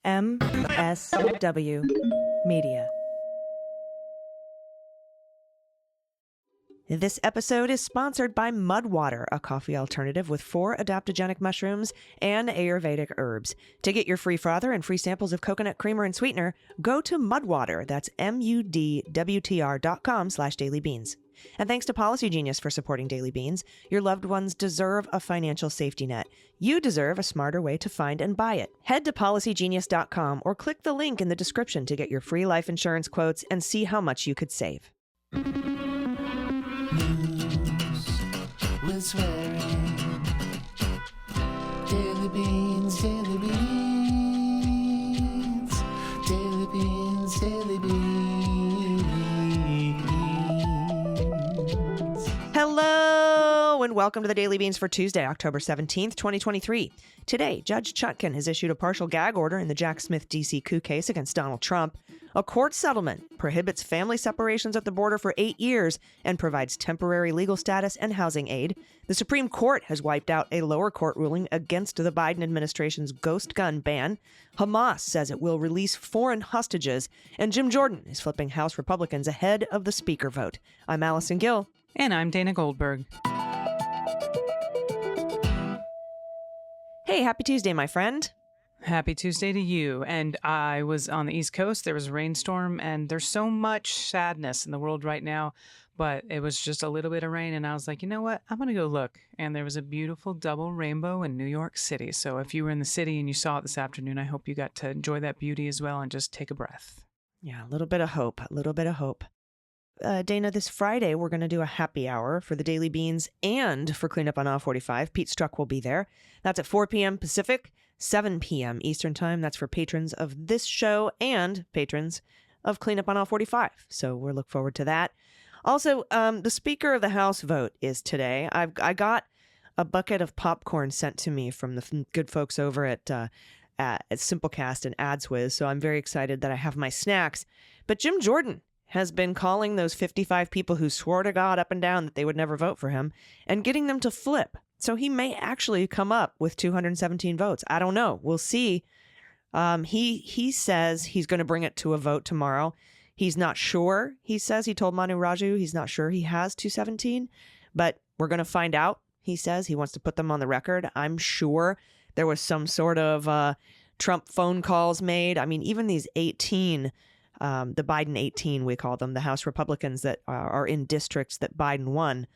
MSW Media. This episode is sponsored by Mudwater, a coffee alternative with 4 adaptogenic mushrooms and Ayurvedic herbs. To get your free frother and free samples of coconut creamer and sweetener, go to Mudwater, that's MUDWTR.com/dailybeans. And thanks to Policy Genius for supporting Daily Beans. Your loved ones deserve a financial safety net. You deserve a smarter way to find and buy it. Head to policygenius.com or click the link in the description to get your free life insurance quotes and see how much you could save. News with swearing. Daily Beans, Daily Beans. Daily Beans, Daily Beans. Hello and welcome to the Daily Beans for Tuesday, October 17th, 2023. Today, Judge Chutkan has issued a partial gag order in the Jack Smith D.C. coup case against Donald Trump. A court settlement prohibits family separations at the border for 8 years and provides temporary legal status and housing aid. The Supreme Court has wiped out a lower court ruling against the Biden administration's ghost gun ban. Hamas says it will release foreign hostages. And Jim Jordan is flipping House Republicans ahead of the speaker vote. I'm Allison Gill. And I'm Dana Goldberg. Hey, happy Tuesday, my friend. Happy Tuesday to you. And I was on the East Coast. There was a rainstorm, and there's so much sadness in the world right now. But it was just a little bit of rain, and I was like, you know what? I'm going to go look. And there was a beautiful double rainbow in New York City. So if you were in the city and you saw it this afternoon, I hope you got to enjoy that beauty as well and just take a breath. Yeah, a little bit of hope. Dana, this Friday, we're going to do a happy hour for the Daily Beans and for Cleanup on Aisle 45. Pete Strzok will be there. That's at 4 p.m. Pacific, 7 p.m. Eastern Time. That's for patrons of this show and patrons of Cleanup on Aisle 45. So we'll look forward to that. Also, the Speaker of the House vote is today. I got a bucket of popcorn sent to me from the good folks over at Simplecast and AdsWiz, so I'm very excited that I have my snacks. But Jim Jordan has been calling those 55 people who swore to God up and down that they would never vote for him and getting them to flip. So he may actually come up with 217 votes. I don't know. We'll see. He says he's going to bring it to a vote tomorrow. He's not sure. He says he told Manu Raju he's not sure he has 217, but we're going to find out. He says he wants to put them on the record. I'm sure there was some sort of Trump phone calls made. I mean, even these 18 the Biden 18, we call them, the House Republicans that are in districts that Biden won,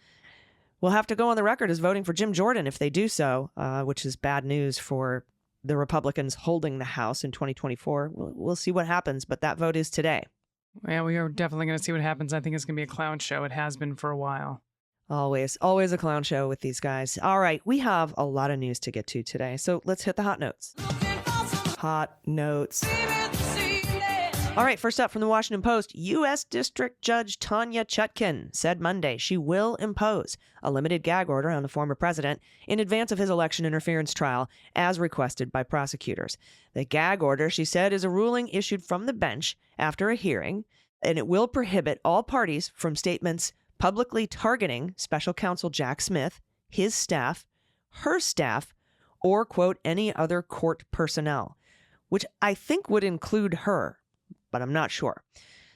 will have to go on the record as voting for Jim Jordan if they do so, which is bad news for the Republicans holding the House in 2024. We'll see what happens, but that vote is today. Yeah, we are definitely going to see what happens. I think it's going to be a clown show. It has been for a while. Always a clown show with these guys. All right, we have a lot of news to get to today, so let's hit the hot notes. Hot notes. All right, first up from the Washington Post, U.S. District Judge Tanya Chutkan said Monday she will impose a limited gag order on the former president in advance of his election interference trial, as requested by prosecutors. The gag order, she said, is a ruling issued from the bench after a hearing, and it will prohibit all parties from statements publicly targeting special counsel Jack Smith, his staff, her staff, or, quote, any other court personnel, which I think would include her, but I'm not sure.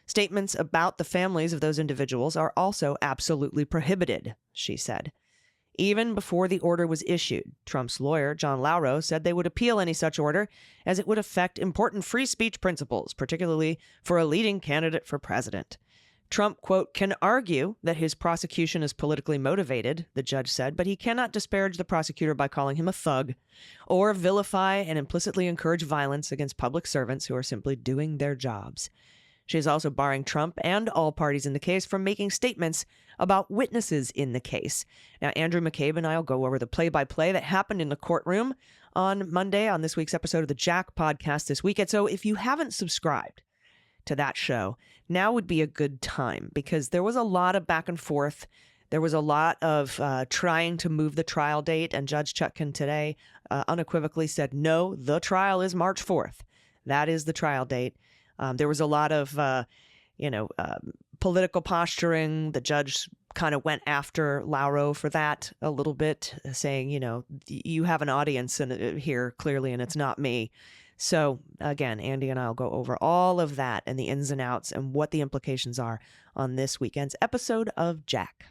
Statements about the families of those individuals are also absolutely prohibited, she said. Even before the order was issued, Trump's lawyer, John Lauro, said they would appeal any such order as it would affect important free speech principles, particularly for a leading candidate for president. Trump, quote, can argue that his prosecution is politically motivated, the judge said, but he cannot disparage the prosecutor by calling him a thug or vilify and implicitly encourage violence against public servants who are simply doing their jobs. She is also barring Trump and all parties in the case from making statements about witnesses in the case. Now, Andrew McCabe and I will go over the play-by-play that happened in the courtroom on Monday on this week's episode of the Jack podcast this weekend. So if you haven't subscribed to that show, now would be a good time because there was a lot of back and forth. There was a lot of trying to move the trial date, and Judge Chutkan today unequivocally said, no, the trial is March 4th. That is the trial date. There was a lot of, political posturing. The judge kind of went after Lauro for that a little bit, saying, you have an audience here clearly, and it's not me. So again, Andy and I will go over all of that and the ins and outs and what the implications are on this weekend's episode of Jack.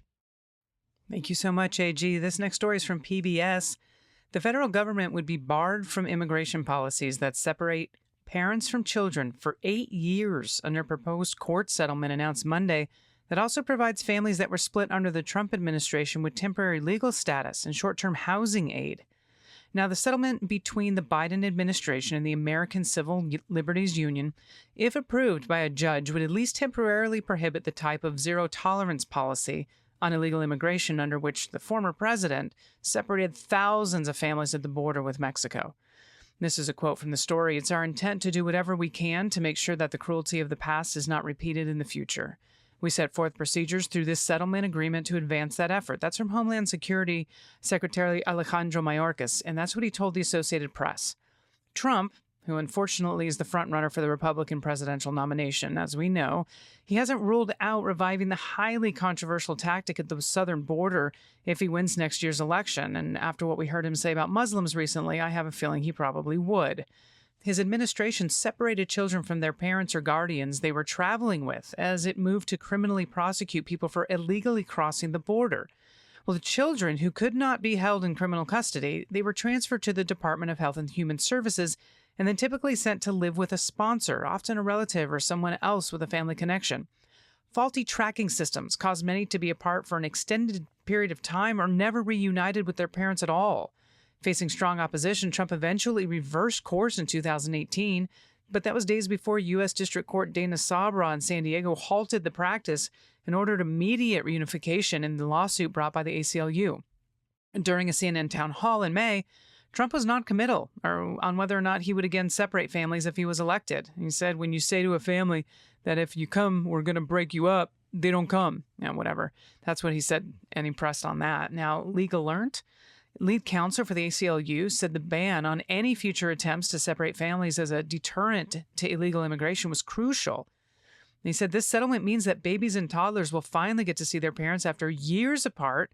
Thank you so much, AG. This next story is from PBS. The federal government would be barred from immigration policies that separate parents from children for 8 years under a proposed court settlement announced Monday that also provides families that were split under the Trump administration with temporary legal status and short-term housing aid. Now, the settlement between the Biden administration and the American Civil Liberties Union, if approved by a judge, would at least temporarily prohibit the type of zero-tolerance policy on illegal immigration under which the former president separated thousands of families at the border with Mexico. This is a quote from the story. "It's our intent to do whatever we can to make sure that the cruelty of the past is not repeated in the future. We set forth procedures through this settlement agreement to advance that effort." That's from Homeland Security Secretary Alejandro Mayorkas, and that's what he told the Associated Press. Trump, who unfortunately is the frontrunner for the Republican presidential nomination, as we know, he hasn't ruled out reviving the highly controversial tactic at the southern border if he wins next year's election. And after what we heard him say about Muslims recently, I have a feeling he probably would. His administration separated children from their parents or guardians they were traveling with as it moved to criminally prosecute people for illegally crossing the border. Well, the children who could not be held in criminal custody, they were transferred to the Department of Health and Human Services and then typically sent to live with a sponsor, often a relative or someone else with a family connection. Faulty tracking systems caused many to be apart for an extended period of time or never reunited with their parents at all. Facing strong opposition, Trump eventually reversed course in 2018, but that was days before U.S. District Court Dana Sabra in San Diego halted the practice in order to mediate reunification in the lawsuit brought by the ACLU. During a CNN town hall in May, Trump was non-committal on whether or not he would again separate families if he was elected. He said, "When you say to a family that if you come, we're going to break you up, they don't come." Whatever. That's what he said, and he pressed on that. Now, Legal Alert, lead counsel for the ACLU, said the ban on any future attempts to separate families as a deterrent to illegal immigration was crucial. And he said this settlement means that babies and toddlers will finally get to see their parents after years apart,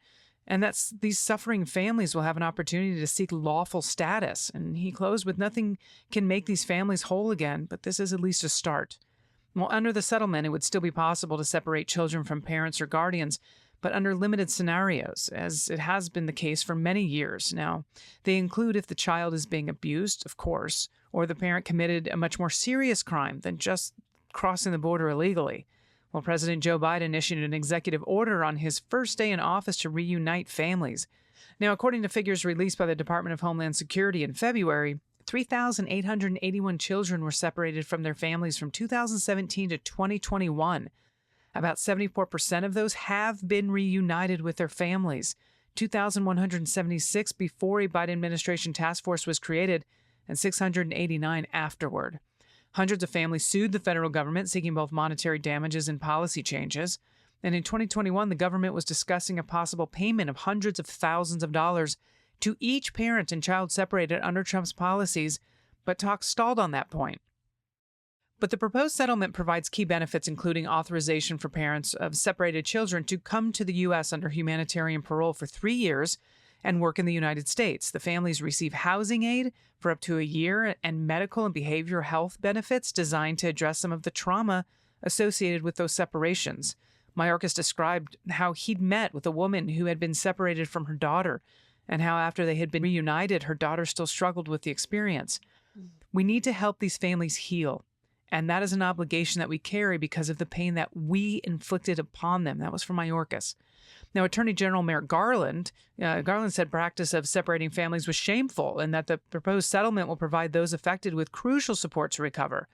and that these suffering families will have an opportunity to seek lawful status. And he closed with, "Nothing can make these families whole again, but this is at least a start." Well, under the settlement, it would still be possible to separate children from parents or guardians, but under limited scenarios, as it has been the case for many years now. They include if the child is being abused, of course, or the parent committed a much more serious crime than just crossing the border illegally. Well, President Joe Biden issued an executive order on his first day in office to reunite families. Now, according to figures released by the Department of Homeland Security in February, 3,881 children were separated from their families from 2017 to 2021. About 74% of those have been reunited with their families, 2,176 before a Biden administration task force was created, and 689 afterward. Hundreds of families sued the federal government, seeking both monetary damages and policy changes. And in 2021, the government was discussing a possible payment of hundreds of thousands of dollars to each parent and child separated under Trump's policies, but talks stalled on that point. But the proposed settlement provides key benefits, including authorization for parents of separated children to come to the U.S. under humanitarian parole for 3 years and work in the United States. The families receive housing aid for up to a year and medical and behavioral health benefits designed to address some of the trauma associated with those separations. Mayorkas described how he'd met with a woman who had been separated from her daughter and how after they had been reunited, her daughter still struggled with the experience. We need to help these families heal. And that is an obligation that we carry because of the pain that we inflicted upon them. That was from Mayorkas. Now, Attorney General Merrick Garland said practice of separating families was shameful and that the proposed settlement will provide those affected with crucial support to recover.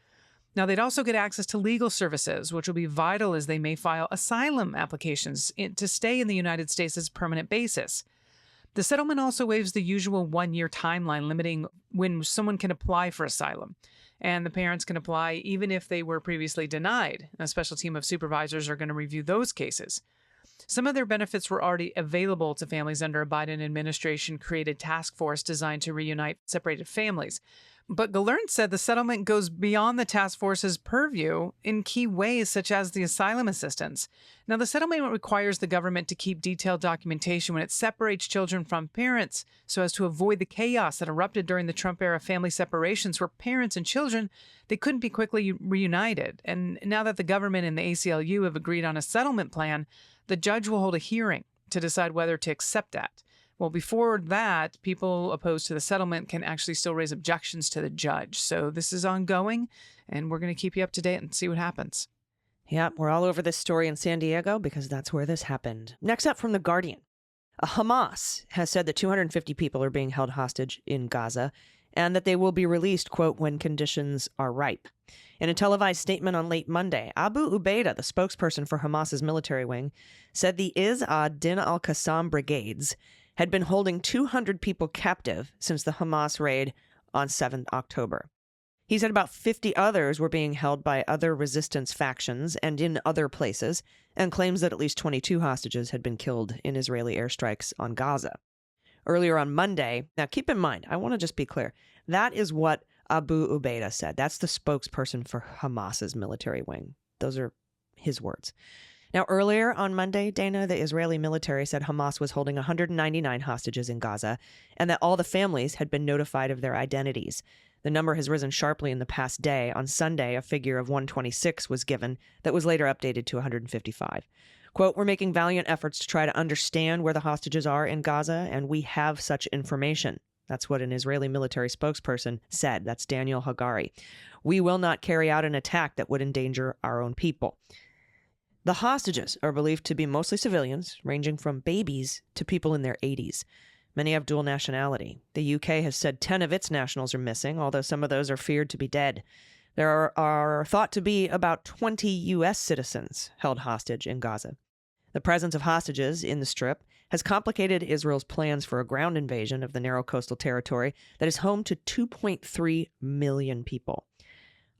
Now, they'd also get access to legal services, which will be vital as they may file asylum applications to stay in the United States as a permanent basis. The settlement also waives the usual 1-year timeline limiting when someone can apply for asylum. And the parents can apply even if they were previously denied. A special team of supervisors are going to review those cases. Some of their benefits were already available to families under a Biden administration-created task force designed to reunite separated families. But Galern said the settlement goes beyond the task force's purview in key ways, such as the asylum assistance. Now, the settlement requires the government to keep detailed documentation when it separates children from parents so as to avoid the chaos that erupted during the Trump-era family separations where parents and children, they couldn't be quickly reunited. And now that the government and the ACLU have agreed on a settlement plan, the judge will hold a hearing to decide whether to accept that. Well, before that, people opposed to the settlement can actually still raise objections to the judge. So this is ongoing, and we're going to keep you up to date and see what happens. Yep, we're all over this story in San Diego because that's where this happened. Next up from The Guardian. Hamas has said that 250 people are being held hostage in Gaza and that they will be released, quote, when conditions are ripe. In a televised statement on late Monday, Abu Ubaidah, the spokesperson for Hamas's military wing, said the Izz ad-Din al-Qassam brigades had been holding 200 people captive since the Hamas raid on 7 October. He said about 50 others were being held by other resistance factions and in other places, and claims that at least 22 hostages had been killed in Israeli airstrikes on Gaza. Earlier on Monday, now keep in mind, I want to just be clear, that is what Abu Ubaidah said. That's the spokesperson for Hamas's military wing. Those are his words. Now, earlier on Monday, Dana, the Israeli military said Hamas was holding 199 hostages in Gaza and that all the families had been notified of their identities. The number has risen sharply in the past day. On Sunday, a figure of 126 was given that was later updated to 155. Quote, we're making valiant efforts to try to understand where the hostages are in Gaza, and we have such information. That's what an Israeli military spokesperson said. That's Daniel Hagari. We will not carry out an attack that would endanger our own people. The hostages are believed to be mostly civilians, ranging from babies to people in their 80s. Many have dual nationality. The UK has said 10 of its nationals are missing, although some of those are feared to be dead. There are thought to be about 20 U.S. citizens held hostage in Gaza. The presence of hostages in the Strip has complicated Israel's plans for a ground invasion of the narrow coastal territory that is home to 2.3 million people.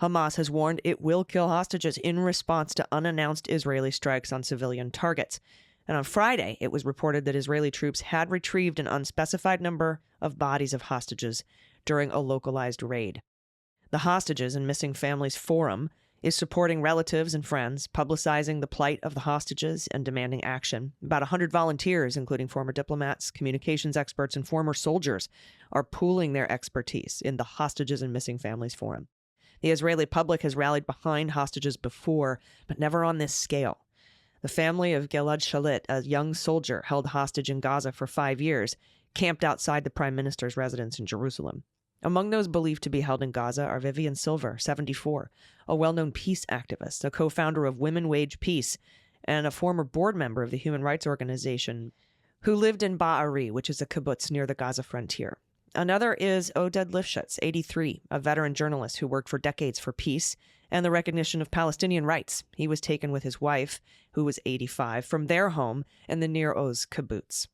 Hamas has warned it will kill hostages in response to unannounced Israeli strikes on civilian targets. And on Friday, it was reported that Israeli troops had retrieved an unspecified number of bodies of hostages during a localized raid. The Hostages and Missing Families Forum is supporting relatives and friends, publicizing the plight of the hostages and demanding action. About 100 volunteers, including former diplomats, communications experts, and former soldiers, are pooling their expertise in the Hostages and Missing Families Forum. The Israeli public has rallied behind hostages before, but never on this scale. The family of Gilad Shalit, a young soldier held hostage in Gaza for 5 years, camped outside the prime minister's residence in Jerusalem. Among those believed to be held in Gaza are Vivian Silver, 74, a well-known peace activist, a co-founder of Women Wage Peace, and a former board member of the human rights organization, who lived in Ba'ari, which is a kibbutz near the Gaza frontier. Another is Oded Lifshitz, 83, a veteran journalist who worked for decades for peace and the recognition of Palestinian rights. He was taken with his wife, who was 85, from their home in the Nir Oz kibbutz.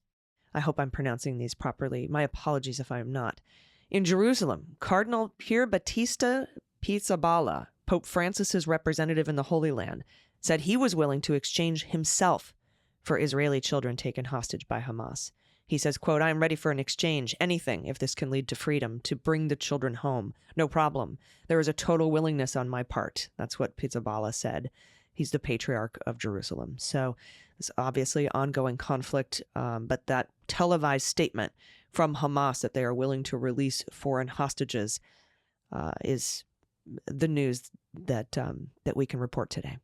I hope I'm pronouncing these properly. My apologies if I am not. In Jerusalem, Cardinal Pier Battista Pizzaballa, Pope Francis's representative in the Holy Land, said he was willing to exchange himself for Israeli children taken hostage by Hamas. He says, quote, I am ready for an exchange, anything, if this can lead to freedom, to bring the children home. No problem. There is a total willingness on my part. That's what Pizzaballa said. He's the patriarch of Jerusalem. So it's obviously ongoing conflict, but that televised statement from Hamas that they are willing to release foreign hostages is the news that we can report today.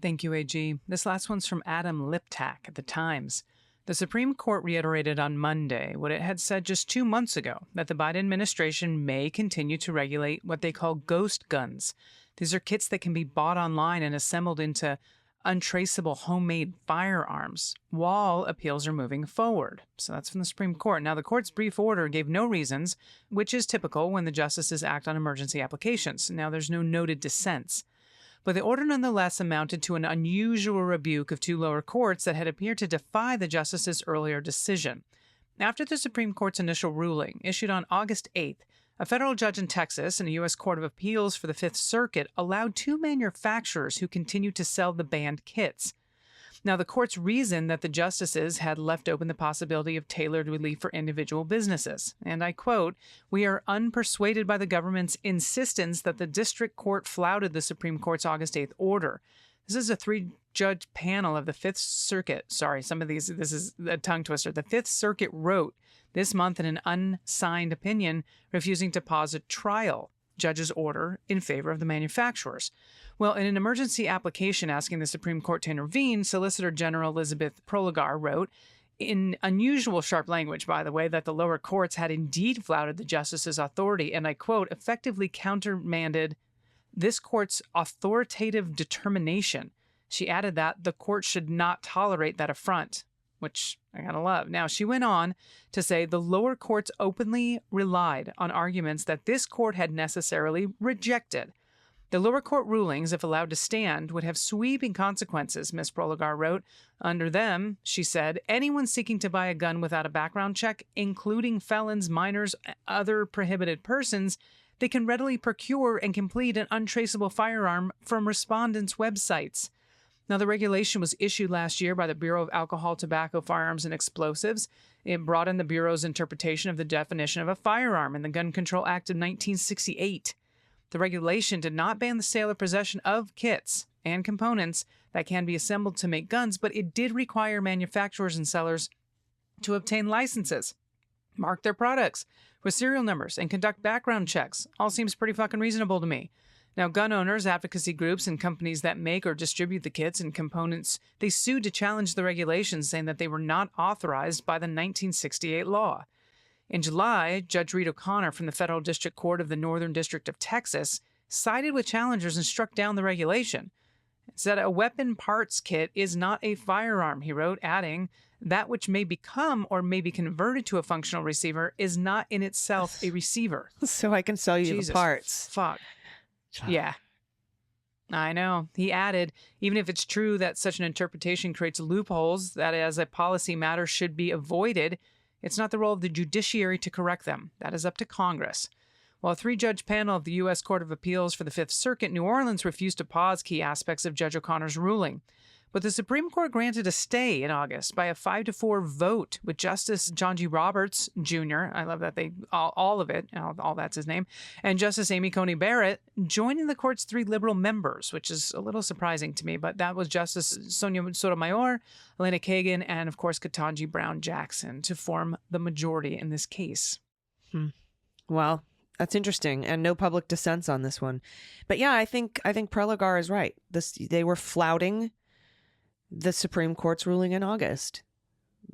Thank you, AG. This last one's from Adam Liptak at The Times. The Supreme Court reiterated on Monday what it had said just 2 months ago, that the Biden administration may continue to regulate what they call ghost guns. These are kits that can be bought online and assembled into untraceable homemade firearms while appeals are moving forward. So that's from the Supreme Court. Now, the court's brief order gave no reasons, which is typical when the justices act on emergency applications. Now, there's no noted dissents. But the order nonetheless amounted to an unusual rebuke of two lower courts that had appeared to defy the justices' earlier decision. After the Supreme Court's initial ruling, issued on August 8th, a federal judge in Texas and a U.S. Court of Appeals for the Fifth Circuit allowed two manufacturers who continued to sell the banned kits. Now, the courts reasoned that the justices had left open the possibility of tailored relief for individual businesses. And I quote, "We are unpersuaded by the government's insistence that the district court flouted the Supreme Court's August 8th order." This is a 3-judge panel of the Fifth Circuit. Sorry, this is a tongue twister. The Fifth Circuit wrote this month in an unsigned opinion refusing to pause a trial judge's order in favor of the manufacturers. Well, in an emergency application asking the Supreme Court to intervene, Solicitor General Elizabeth Proligar wrote, in unusual sharp language, by the way, that the lower courts had indeed flouted the justice's authority and, I quote, effectively countermanded this court's authoritative determination. She added that the court should not tolerate that affront, which I gotta love. Now, she went on to say the lower courts openly relied on arguments that this court had necessarily rejected. The lower court rulings, if allowed to stand, would have sweeping consequences, Ms. Proligar wrote. Under them, she said, anyone seeking to buy a gun without a background check, including felons, minors, other prohibited persons, they can readily procure and complete an untraceable firearm from respondents' websites. Now, the regulation was issued last year by the Bureau of Alcohol, Tobacco, Firearms, and Explosives. It broadened the Bureau's interpretation of the definition of a firearm in the Gun Control Act of 1968. The regulation did not ban the sale or possession of kits and components that can be assembled to make guns, but it did require manufacturers and sellers to obtain licenses, mark their products with serial numbers, and conduct background checks. All seems pretty fucking reasonable to me. Now, gun owners, advocacy groups, and companies that make or distribute the kits and components, they sued to challenge the regulations, saying that they were not authorized by the 1968 law. In July, Judge Reed O'Connor from the Federal District Court of the Northern District of Texas sided with challengers and struck down the regulation. It said a weapon parts kit is not a firearm, he wrote, adding, that which may become or may be converted to a functional receiver is not in itself a receiver. So I can sell you Jesus, the parts. Fuck. Yeah. I know. He added, even if it's true that such an interpretation creates loopholes that as a policy matter should be avoided, it's not the role of the judiciary to correct them. That is up to Congress. While a 3-judge panel of the U.S. Court of Appeals for the Fifth Circuit, New Orleans refused to pause key aspects of Judge O'Connor's ruling. But the Supreme Court granted a stay in August by a 5-4 vote with Justice John G. Roberts, Jr., I love that they, all of it, all that's his name, and Justice Amy Coney Barrett joining the court's 3 liberal members, which is a little surprising to me, but that was Justice Sonia Sotomayor, Elena Kagan, and of course Ketanji Brown Jackson to form the majority in this case. Well, that's interesting, and no public dissents on this one. But yeah, I think Proligar is right. They were flouting the Supreme Court's ruling in August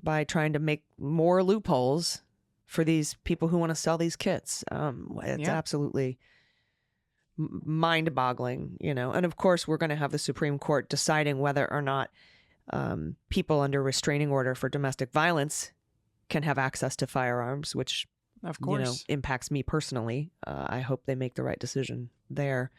by trying to make more loopholes for these people who want to sell these kits. It's absolutely mind-boggling, you know. And of course, we're going to have the Supreme Court deciding whether or not people under restraining order for domestic violence can have access to firearms, which, of course, you know, impacts me personally. I hope they make the right decision there,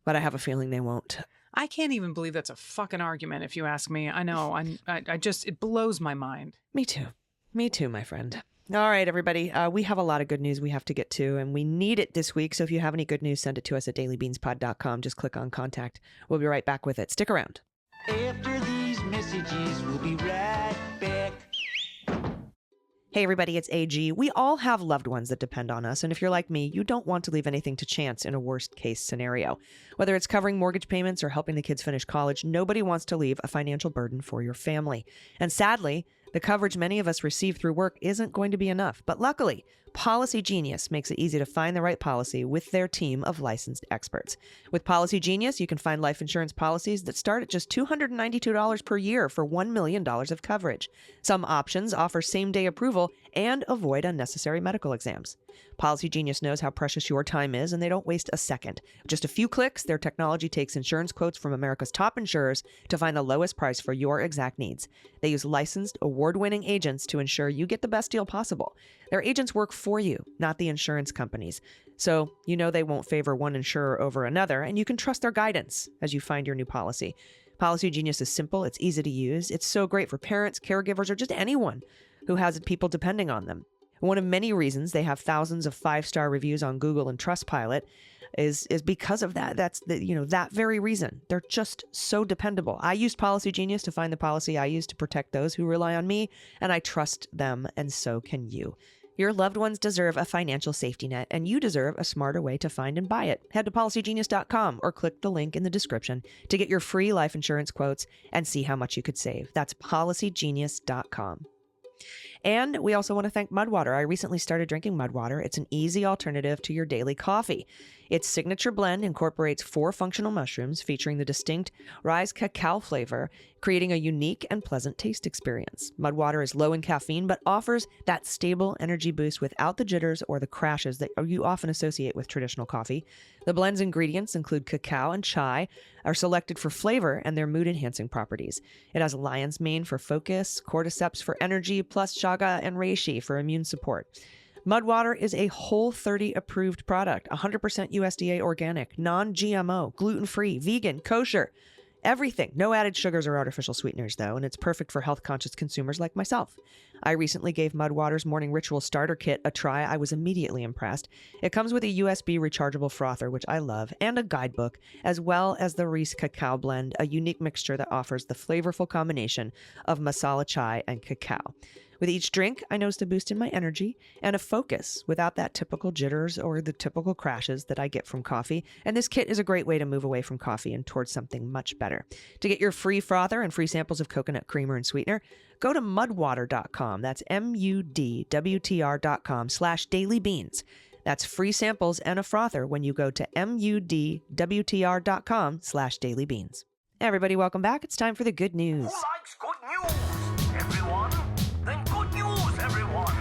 but I have a feeling they won't. I can't even believe that's a fucking argument, if you ask me. I know. I just, it blows my mind. Me too. Me too, my friend. All right, everybody. We have a lot of good news we have to get to, and we need it this week. So if you have any good news, send it to us at dailybeanspod.com. Just click on contact. We'll be right back with it. Stick around. After these messages, we'll be right back. Hey everybody, it's AG. We all have loved ones that depend on us, and if you're like me, you don't want to leave anything to chance in a worst case scenario. Whether it's covering mortgage payments or helping the kids finish college, nobody wants to leave a financial burden for your family. And sadly, the coverage many of us receive through work isn't going to be enough. But luckily, Policy Genius makes it easy to find the right policy with their team of licensed experts. With Policy Genius, you can find life insurance policies that start at just $292 per year for $1 million of coverage. Some options offer same-day approval and avoid unnecessary medical exams. Policy Genius knows how precious your time is, and they don't waste a second. Just a few clicks, their technology takes insurance quotes from America's top insurers to find the lowest price for your exact needs. They use licensed, award-winning agents to ensure you get the best deal possible. Their agents work for you, not the insurance companies. So you know they won't favor one insurer over another, and you can trust their guidance as you find your new policy. Policy Genius is simple, it's easy to use, it's so great for parents, caregivers, or just anyone who has people depending on them. One of many reasons they have thousands of 5-star reviews on Google and Trustpilot. is because of that. That's that very reason. They're just so dependable. I used Policy Genius to find the policy I use to protect those who rely on me, and I trust them, and so can you. Your loved ones deserve a financial safety net, and you deserve a smarter way to find and buy it. Head to policygenius.com or click the link in the description to get your free life insurance quotes and see how much you could save. That's policygenius.com. And we also want to thank Mudwater. I recently started drinking Mudwater. It's an easy alternative to your daily coffee. Its signature blend incorporates 4 functional mushrooms featuring the distinct Rise cacao flavor, creating a unique and pleasant taste experience. Mudwater is low in caffeine, but offers that stable energy boost without the jitters or the crashes that you often associate with traditional coffee. The blend's ingredients include cacao and chai, are selected for flavor and their mood-enhancing properties. It has lion's mane for focus, cordyceps for energy, plus chaga and reishi for immune support. Mudwater is a Whole30 approved product, 100% USDA organic, non-GMO, gluten-free, vegan, kosher. Everything. No added sugars or artificial sweeteners, though, and it's perfect for health-conscious consumers like myself. I recently gave Mudwater's Morning Ritual Starter Kit a try. I was immediately impressed. It comes with a USB rechargeable frother, which I love, and a guidebook, as well as the Reese Cacao Blend, a unique mixture that offers the flavorful combination of masala chai and cacao. With each drink, I noticed a boost in my energy and a focus without that typical jitters or the typical crashes that I get from coffee. And this kit is a great way to move away from coffee and towards something much better. To get your free frother and free samples of coconut creamer and sweetener, go to mudwater.com. That's mudwtr.com/dailybeans. That's free samples and a frother when you go to mudwtr.com/dailybeans. Everybody, welcome back. It's time for the good news. Who likes good news, everyone? Then good news, everyone.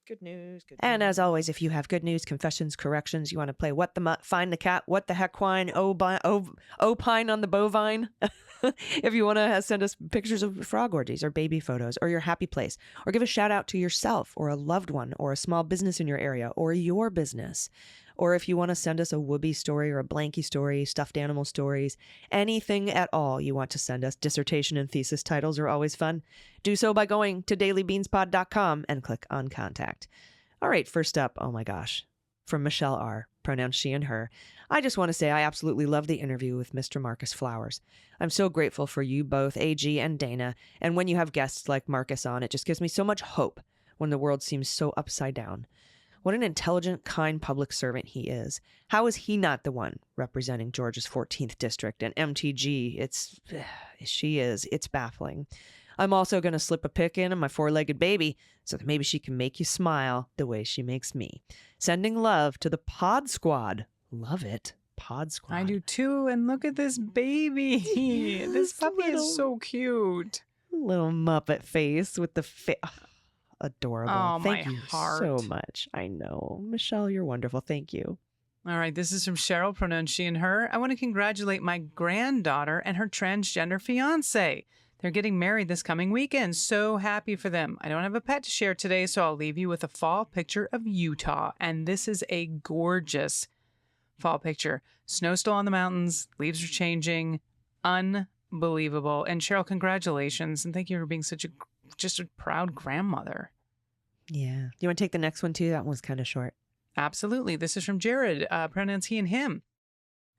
Good news. And as always, if you have good news, confessions, corrections, you want to play What the Mutt, Find the Cat, What the Heck Wine, Opine on the Bovine. If you want to send us pictures of frog orgies or baby photos or your happy place, or give a shout out to yourself or a loved one or a small business in your area or your business. Or if you want to send us a whoopee story or a blankie story, stuffed animal stories, anything at all you want to send us, dissertation and thesis titles are always fun. Do so by going to dailybeanspod.com and click on contact. All right, first up, oh my gosh, from Michelle R., pronouns she and her. I just want to say I absolutely love the interview with Mr. Marcus Flowers. I'm so grateful for you both, AG and Dana, and when you have guests like Marcus on, it just gives me so much hope when the world seems so upside down. What an intelligent, kind public servant he is. How is he not the one representing Georgia's 14th district and MTG? It's baffling. I'm also going to slip a pic in of my 4-legged baby so that maybe she can make you smile the way she makes me. Sending love to the Pod Squad. Love it. Pod Squad. I do too. And look at this baby. This puppy is so cute. Little Muppet face with the adorable. Oh, Thank my you heart. so much. I know. Michelle, you're wonderful. Thank you. All right, this is from Cheryl, pronouns she and her. I want to congratulate my granddaughter and her transgender fiance. They're getting married this coming weekend. So happy for them. I don't have a pet to share today, so I'll leave you with a fall picture of Utah. And this is a gorgeous fall picture. Snow still on the mountains. Leaves are changing. Unbelievable. And Cheryl, congratulations. And thank you for being such just a proud grandmother. Yeah. You want to take the next one too? That one's kind of short. Absolutely. This is from Jared, pronouns he and him.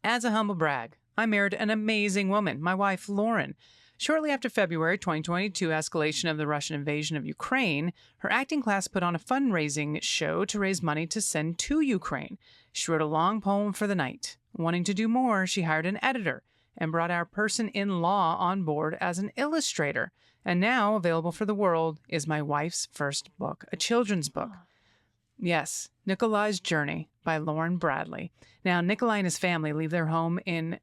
As a humble brag, I married an amazing woman, my wife, Lauren. Shortly after February 2022 escalation of the Russian invasion of Ukraine, her acting class put on a fundraising show to raise money to send to Ukraine. She wrote a long poem for the night. Wanting to do more, she hired an editor and brought our person-in-law on board as an illustrator. And now, available for the world, is my wife's first book, a children's book. Yes, Nikolai's Journey by Lauren Bradley. Now, Nikolai and his family leave their home in,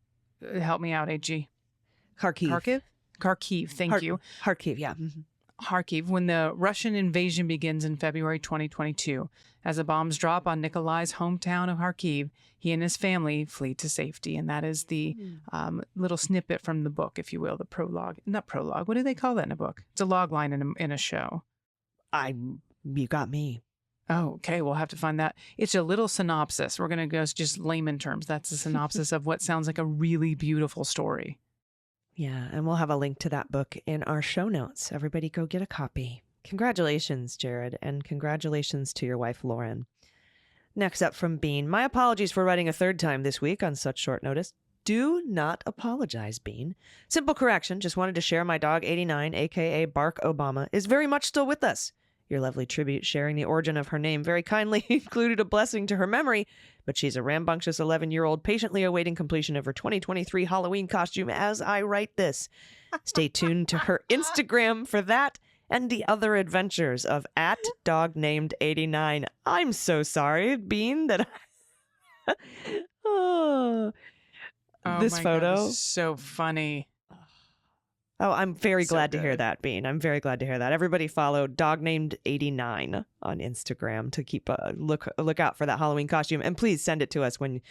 help me out, AG. Kharkiv, thank you. Kharkiv, yeah. Mm-hmm. Kharkiv, when the Russian invasion begins in February 2022. As the bombs drop on Nikolai's hometown of Kharkiv, he and his family flee to safety. And that is the little snippet from the book, if you will, the prologue. Not prologue. What do they call that in a book? It's a log line in a show. You got me. Oh, okay. We'll have to find that. It's a little synopsis. We're going to go just layman terms. That's a synopsis of what sounds like a really beautiful story. Yeah, and we'll have a link to that book in our show notes. Everybody go get a copy. Congratulations, Jared, and congratulations to your wife, Lauren. Next up from Bean, my apologies for writing a third time this week on such short notice. Do not apologize, Bean. Simple correction, just wanted to share my dog 89, a.k.a. Bark Obama, is very much still with us. Your lovely tribute sharing the origin of her name very kindly included a blessing to her memory, but she's a rambunctious 11-year-old patiently awaiting completion of her 2023 Halloween costume as I write this. Stay tuned to her Instagram for that and the other adventures of @dognamed89. I'm so sorry, Bean, that oh, this my photo. God, this is so funny. Oh, I'm very So glad to hear good. that, Bean. I'm very glad to hear that. Everybody follow dognamed89 on Instagram to keep a look out for that Halloween costume. And please send it to us when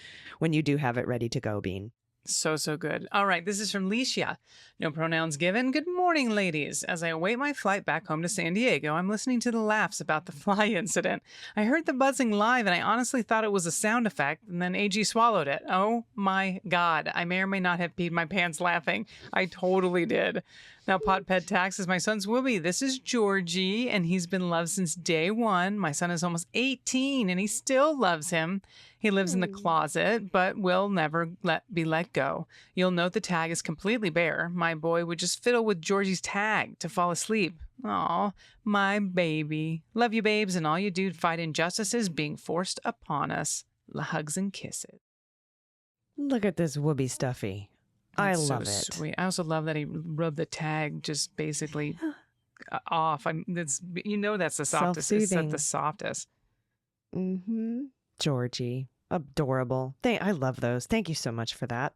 you do have it ready to go, Bean. So good. All right, this is from Licia. No pronouns given. Good morning, ladies. As I await my flight back home to San Diego, I'm listening to the laughs about the fly incident. I heard the buzzing live, and I honestly thought it was a sound effect, and then AG swallowed it. Oh my God. I may or may not have peed my pants laughing. I totally did. Now, Pot Pet Tax is my son's Whoopi. This is Georgie, and he's been loved since day one. My son is almost 18, and he still loves him. He lives in the closet, but will never be let go. You'll note the tag is completely bare. My boy would just fiddle with Georgie's tag to fall asleep. Aw, my baby. Love you, babes, and all you do to fight injustices being forced upon us. Hugs and kisses. Look at this Whoopi stuffy. I That's so love it. Sweet. I also love that he rubbed the tag just basically off. That's the softest. It's Self-soothing. the softest. Mm-hmm. Georgie. Adorable. I love those. Thank you so much for that.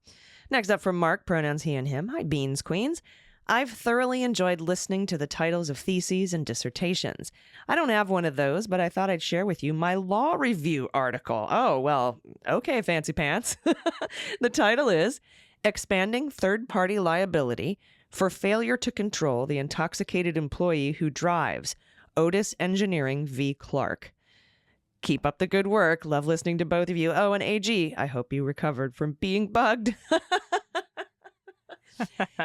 Next up from Mark, pronouns he and him. Hi, Beans Queens. I've thoroughly enjoyed listening to the titles of theses and dissertations. I don't have one of those, but I thought I'd share with you my law review article. Oh, well, okay, fancy pants. The title is Expanding Third-Party Liability for Failure to Control the Intoxicated Employee Who Drives, Otis Engineering v. Clark. Keep up the good work. Love listening to both of you. Oh, and AG, I hope you recovered from being bugged.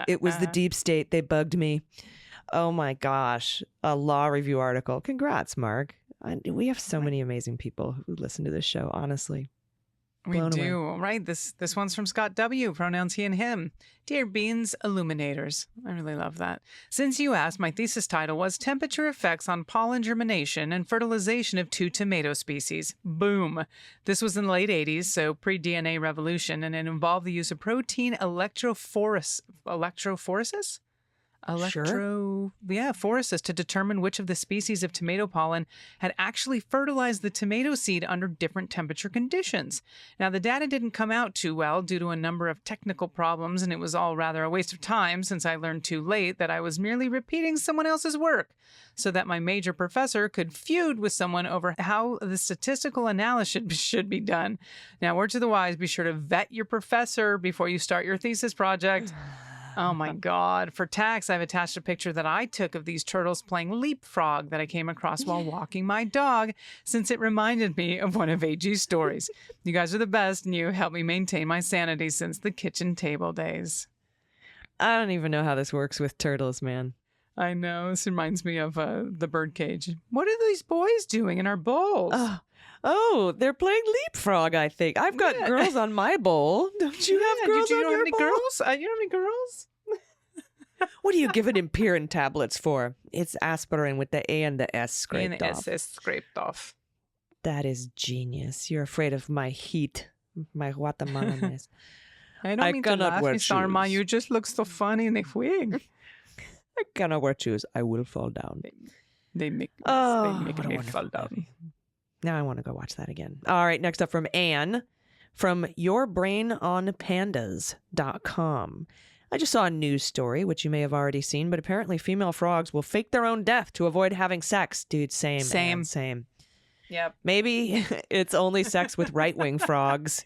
It was the deep state. They bugged me. Oh my gosh. A law review article. Congrats, Mark. We have so many amazing people who listen to this show, honestly. We Blown do. away. Right. This one's from Scott W. Pronouns he and him. Dear Beans Illuminators. I really love that. Since you asked, my thesis title was Temperature Effects on Pollen Germination and Fertilization of Two Tomato Species. Boom. This was in the late 80s, so pre-DNA revolution, and it involved the use of protein electrophoresis? Phoresis to determine which of the species of tomato pollen had actually fertilized the tomato seed under different temperature conditions. Now, the data didn't come out too well due to a number of technical problems, and it was all rather a waste of time since I learned too late that I was merely repeating someone else's work so that my major professor could feud with someone over how the statistical analysis should be done. Now, word to the wise, be sure to vet your professor before you start your thesis project. Oh my God. For tax, I've attached a picture that I took of these turtles playing leapfrog that I came across while walking my dog, since it reminded me of one of AG's stories. You guys are the best, and you helped me maintain my sanity since the kitchen table days. I don't even know how this works with turtles, man. I know. This reminds me of the birdcage. What are these boys doing in our bowls? Oh, they're playing leapfrog, I think. I've got Yeah. girls on my bowl. Don't you have girls you on don't your have any bowl? girls? You don't have any girls? What are you giving Imperin tablets for? It's aspirin with the A and the S scraped And off. SS scraped off. That is genius. You're afraid of my heat, my Guatemalanese. I don't I mean to cannot laugh, wear Miss Arma. shoes. You just look so funny in the wig. I cannot wear shoes. I will fall down. They make Oh, me what a wonderful fall down. movie. Now I want to go watch that again. All right, next up from Anne from yourbrainonpandas.com. I just saw a news story, which you may have already seen, but apparently female frogs will fake their own death to avoid having sex. Dude, same. Same. Anne, same. Yep. Maybe it's only sex with right-wing frogs.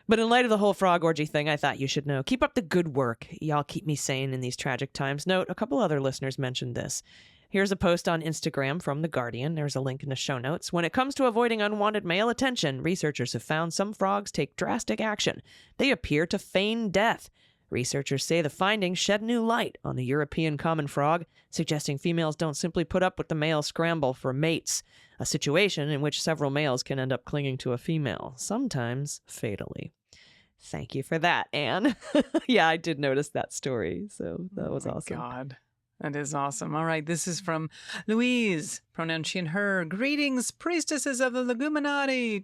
But in light of the whole frog orgy thing, I thought you should know. Keep up the good work. Y'all keep me sane in these tragic times. Note, a couple other listeners mentioned this. Here's a post on Instagram from The Guardian. There's a link in the show notes. When it comes to avoiding unwanted male attention, researchers have found some frogs take drastic action. They appear to feign death. Researchers say the findings shed new light on the European common frog, suggesting females don't simply put up with the male scramble for mates, a situation in which several males can end up clinging to a female, sometimes fatally. Thank you for that, Anne. Yeah, I did notice that story, so that was awesome. God. That is awesome. All right, this is from Louise, pronoun she and her. Greetings, priestesses of the Leguminati.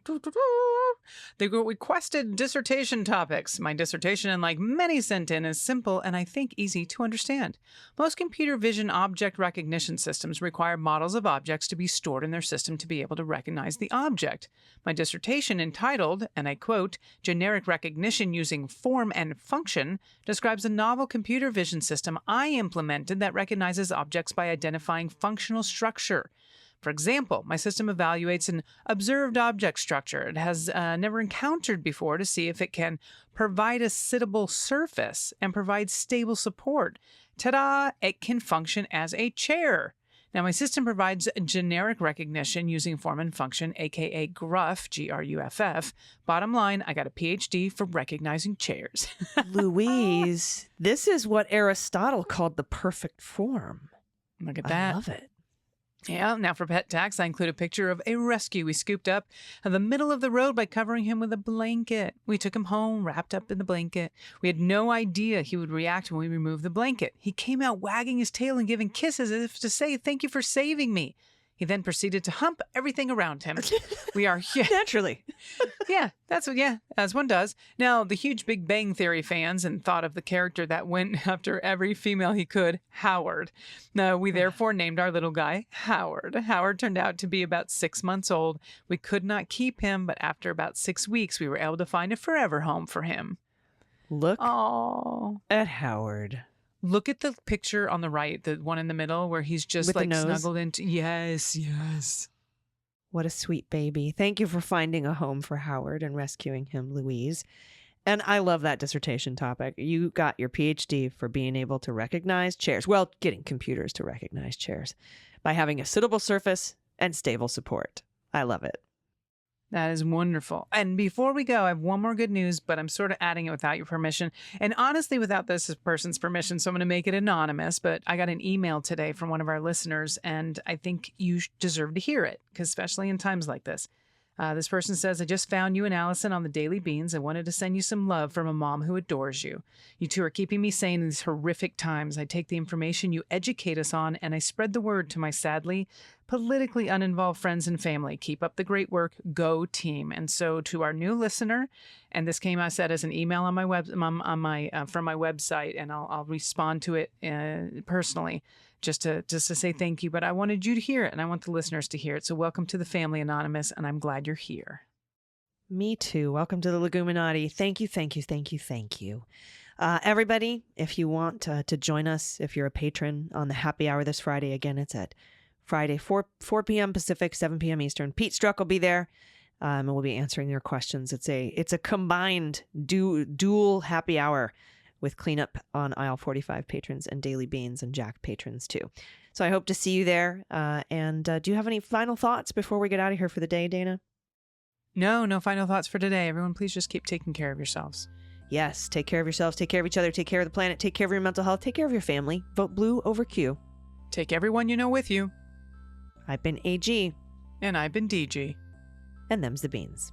They requested dissertation topics. My dissertation, unlike many sent in, is simple and I think easy to understand. Most computer vision object recognition systems require models of objects to be stored in their system to be able to recognize the object. My dissertation, entitled, and I quote, Generic Recognition Using Form and Function, describes a novel computer vision system I implemented that recognizes objects by identifying functional structure. For example, my system evaluates an observed object structure it has never encountered before to see if it can provide a sittable surface and provide stable support. Ta-da! It can function as a chair. Now, my system provides generic recognition using form and function, aka GRUFF, G-R-U-F-F. Bottom line, I got a PhD for recognizing chairs. Louise, this is what Aristotle called the perfect form. Look at that. I love it. Yeah, now for pet tax, I include a picture of a rescue we scooped up in the middle of the road by covering him with a blanket. We took him home, wrapped up in the blanket. We had no idea he would react when we removed the blanket. He came out wagging his tail and giving kisses as if to say, thank you for saving me. He then proceeded to hump everything around him. We are Naturally. as one does. Now, the huge Big Bang Theory fans and thought of the character that went after every female he could, Howard. Now, we therefore named our little guy Howard. Howard turned out to be about 6 months old. We could not keep him, but after about 6 weeks, we were able to find a forever home for him. Look Oh, at Howard. look at the picture on the right, the one in the middle where he's just With the like nose? snuggled into. Yes. What a sweet baby. Thank you for finding a home for Howard and rescuing him, Louise. And I love that dissertation topic. You got your PhD for being able to recognize chairs. Well, getting computers to recognize chairs by having a sittable surface and stable support. I love it. That is wonderful. And before we go, I have one more good news, but I'm sort of adding it without your permission. And honestly, without this person's permission, so I'm going to make it anonymous. But I got an email today from one of our listeners, and I think you deserve to hear it, because especially in times like this. This person says, I just found you and Allison on the Daily Beans. I wanted to send you some love from a mom who adores you. You two are keeping me sane in these horrific times. I take the information you educate us on, and I spread the word to my sadly politically uninvolved friends and family. Keep up the great work. Go team. And so to our new listener, and this came, I said, as an email on my from my website, and I'll respond to it personally. Just to say thank you, but I wanted you to hear it, and I want the listeners to hear it. So welcome to the family, Anonymous, and I'm glad you're here. Me too. Welcome to the Leguminati. Thank you, thank you, thank you, thank you. Everybody, if you want to join us, if you're a patron on the happy hour this Friday, again, it's at Friday, 4 p.m. Pacific, 7 p.m. Eastern. Pete Struck will be there, and we'll be answering your questions. It's a combined dual happy hour with cleanup on aisle 45 patrons and Daily Beans and Jack patrons too. So I hope to see you there. And do you have any final thoughts before we get out of here for the day, Dana? No final thoughts for today. Everyone, please just keep taking care of yourselves. Yes, take care of yourselves, take care of each other, take care of the planet, take care of your mental health, take care of your family. Vote blue over Q. Take everyone you know with you. I've been AG. And I've been DG. And them's the beans.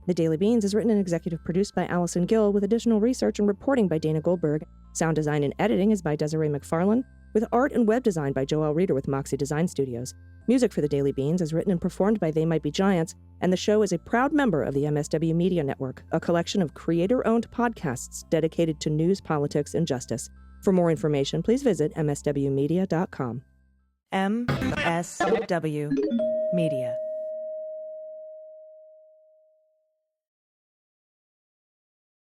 The Daily Beans is written and executive produced by Allison Gill, with additional research and reporting by Dana Goldberg. Sound design and editing is by Desiree McFarlane, with art and web design by Joelle Reeder with Moxie Design Studios. Music for The Daily Beans is written and performed by They Might Be Giants, and the show is a proud member of the MSW Media Network, a collection of creator-owned podcasts dedicated to news, politics, and justice. For more information, please visit mswmedia.com. MSW Media.